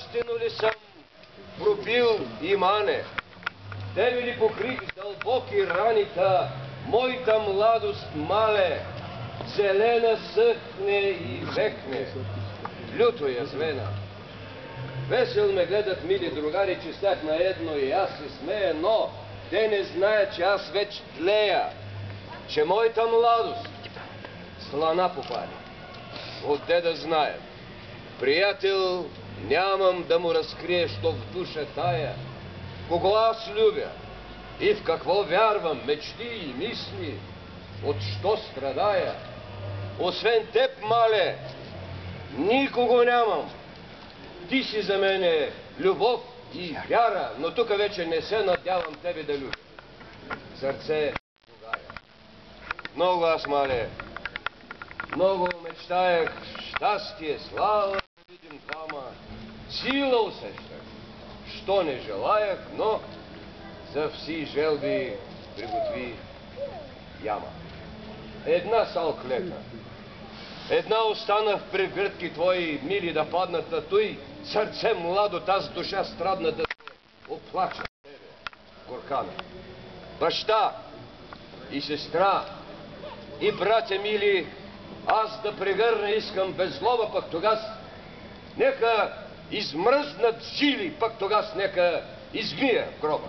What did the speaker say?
Бащино ли съм пропил и мане? Тебе ли покрих дълбоки ранита, моята младост мале, зелена съхне и векне, люто я звена. Весел ме гледат мили другари, че стях на едно и аз се смея, но те не знаят, че аз вече тлея, че моята младост слана попали. Отде да знаем. Приятел, нямам да му разкрие, що в душа тая, кого аз любя и в какво вярвам, мечти и мисли, от що страдая. Освен теб, мале, никого нямам. Ти си за мене любов и вяра, но тук вече не се надявам тебе да любя. Сърце Бугаря. Много аз, мале, много мечтаях щастие, слава да видим двама. Сила усещах, що не желаях, но за вси желби приготви яма. Една сал клека, една остана в прегръдки твои, мили да паднат на той, сърце младо, таз душа страдна да оплача тебе, горкана. Баща и сестра и братя мили, аз да прегърна искам без злоба, пък тогас нека измръзнат жили, пък тогас нека измия в гроба.